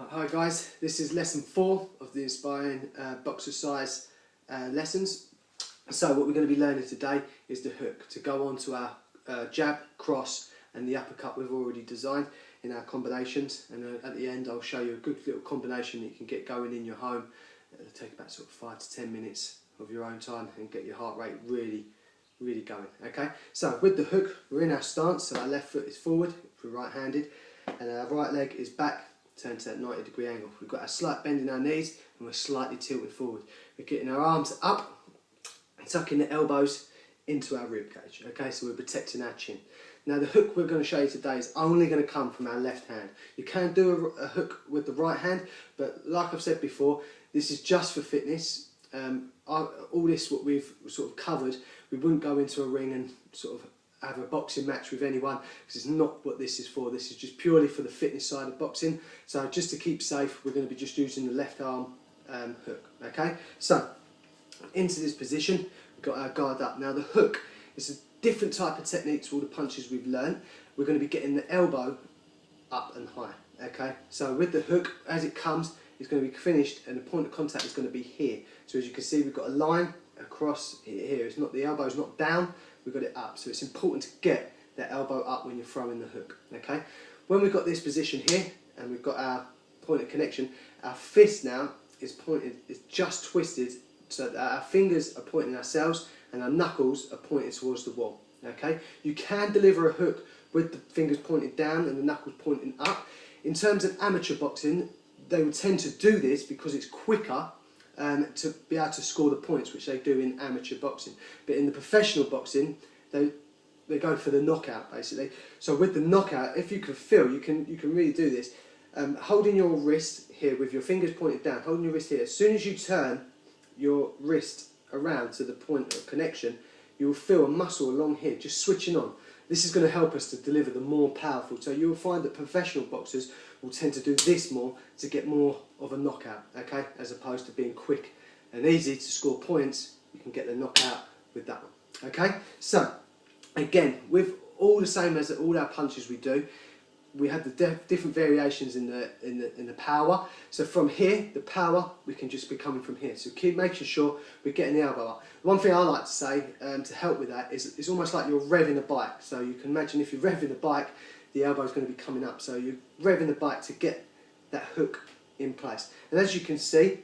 Hi guys, this is lesson 4 of the Inspiring Boxercise lessons. So what we're going to be learning today is the hook to go on to our jab, cross and the uppercut we've already designed in our combinations, and at the end I'll show you a good little combination that you can get going in your home. It'll take about sort of 5 to 10 minutes of your own time and get your heart rate really going. Okay, so with the hook we're in our stance, so our left foot is forward if we're right handed and our right leg is back, turned to that 90-degree angle. We've got a slight bend in our knees and we're slightly tilted forward. We're getting our arms up and tucking the elbows into our rib cage. Okay, so we're protecting our chin. Now the hook we're going to show you today is only going to come from our left hand. You can do a hook with the right hand, but like I've said before, this is just for fitness. All this what we've sort of covered, we wouldn't go into a ring and sort of have a boxing match with anyone, because it's not what this is for. This is just purely for the fitness side of boxing. So just to keep safe, we're going to be just using the left arm hook. Okay, so into this position, we've got our guard up. Now the hook is a different type of technique to all the punches we've learned. We're going to be getting the elbow up and high. Okay, so with the hook, as it comes, it's going to be finished and the point of contact is going to be here. So as you can see, we've got a line across here. It's not, the elbow's not down, we've got it up. So it's important to get that elbow up when you're throwing the hook. Okay, when we've got this position here and we've got our point of connection, our fist now is pointed, is just twisted so that our fingers are pointing ourselves and our knuckles are pointed towards the wall. Okay, you can deliver a hook with the fingers pointed down and the knuckles pointing up. In terms of amateur boxing, they would tend to do this because it's quicker to be able to score the points, which they do in amateur boxing. But in the professional boxing, they go for the knockout basically. So with the knockout, if you can feel, you can really do this. Holding your wrist here with your fingers pointed down, holding your wrist here. As soon as you turn your wrist around to the point of connection, you will feel a muscle along here just switching on. This is going to help us to deliver the more powerful. So you'll find that professional boxers will tend to do this more to get more of a knockout, okay? As opposed to being quick and easy to score points, you can get the knockout with that one, okay? So, again, with all the same as all our punches we do, we have the different variations in the power. So from here, the power, we can just be coming from here. So keep making sure we're getting the elbow up. One thing I like to say to help with that is it's almost like you're revving a bike. So you can imagine if you're revving a bike, the elbow is going to be coming up. So you're revving the bike to get that hook in place. And as you can see,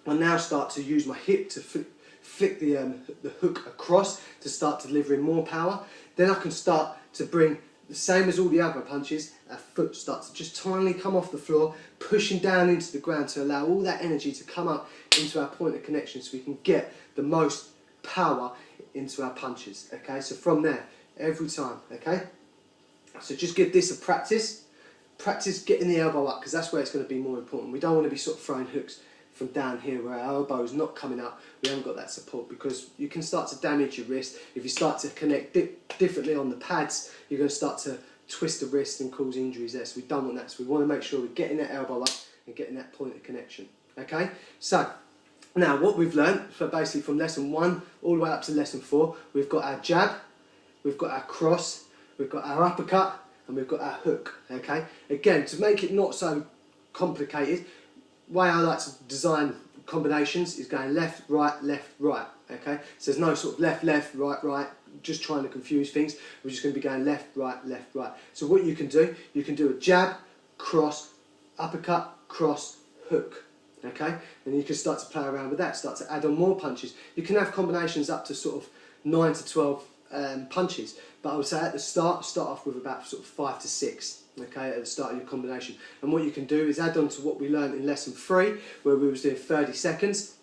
I now start to use my hip to flick the hook across to start delivering more power. Then I can start to bring, the same as all the other punches, our foot starts to just tinily come off the floor, pushing down into the ground to allow all that energy to come up into our point of connection so we can get the most power into our punches. Okay, so from there, every time, okay? So just give this a practice. Practice getting the elbow up, because that's where it's going to be more important. We don't want to be sort of throwing hooks from down here where our elbow is not coming up. We haven't got that support, because you can start to damage your wrist. If you start to connect differently on the pads, you're going to start to twist the wrist and cause injuries there. So we don't want that. So we want to make sure we're getting that elbow up and getting that point of connection. Okay, so now what we've learned, so basically from lesson 1 all the way up to lesson 4, we've got our jab, we've got our cross, we've got our uppercut, and we've got our hook. Okay, again, to make it not so complicated, the way I like to design combinations is going left, right, okay? So there's no sort of left, left, right, right, just trying to confuse things. We're just going to be going left, right. So what you can do a jab, cross, uppercut, cross, hook, okay? And you can start to play around with that, start to add on more punches. You can have combinations up to sort of 9 to 12 punches, but I would say at the start off with about sort of 5 to 6. Okay, at the start of your combination. And what you can do is add on to what we learned in lesson 3, where we was doing 30 seconds.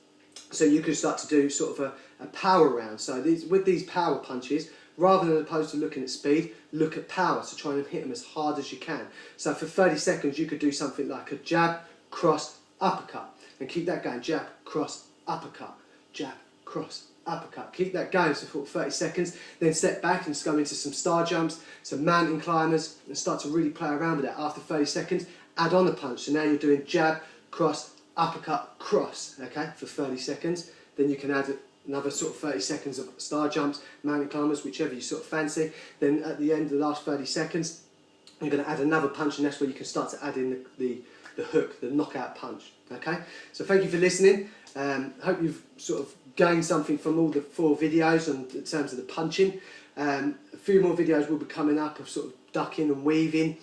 So you can start to do sort of a power round. So with these power punches, rather than opposed to looking at speed, look at power. So try and hit them as hard as you can. So for 30 seconds, you could do something like a jab, cross, uppercut, and keep that going. Jab, cross, uppercut, jab, cross, uppercut. Keep that going for 30 seconds, then step back and just go into some star jumps, some mountain climbers, and start to really play around with that. After 30 seconds, add on a punch. So now you're doing jab, cross, uppercut, cross, okay, for 30 seconds. Then you can add another sort of 30 seconds of star jumps, mountain climbers, whichever you sort of fancy. Then at the end of the last 30 seconds, you're going to add another punch, and that's where you can start to add in the hook, the knockout punch. Okay, so thank you for listening. Hope you've sort of gained something from all the 4 videos in terms of the punching. A few more videos will be coming up of sort of ducking and weaving.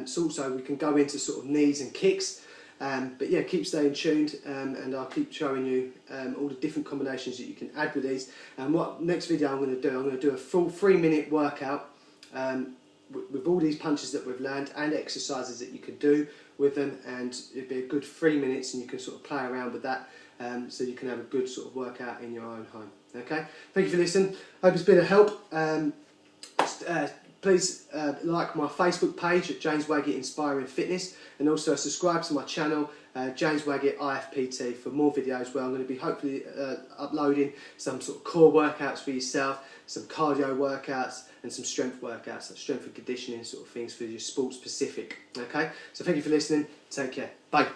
So also we can go into sort of knees and kicks. But yeah, keep staying tuned, and I'll keep showing you all the different combinations that you can add with these. And what next video I'm going to do a full 3-minute workout with all these punches that we've learned and exercises that you can do with them, and it'd be a good 3 minutes, and you can sort of play around with that, so you can have a good sort of workout in your own home. Okay, thank you for listening. Hope it's been a help. Please like my Facebook page at James Waggitt Inspiring Fitness, and also subscribe to my channel, James Waggitt-IFPT, for more videos where I'm going to be hopefully uploading some sort of core workouts for yourself, some cardio workouts, and some strength workouts, like strength and conditioning sort of things for your sports specific. Okay, so thank you for listening. Take care. Bye.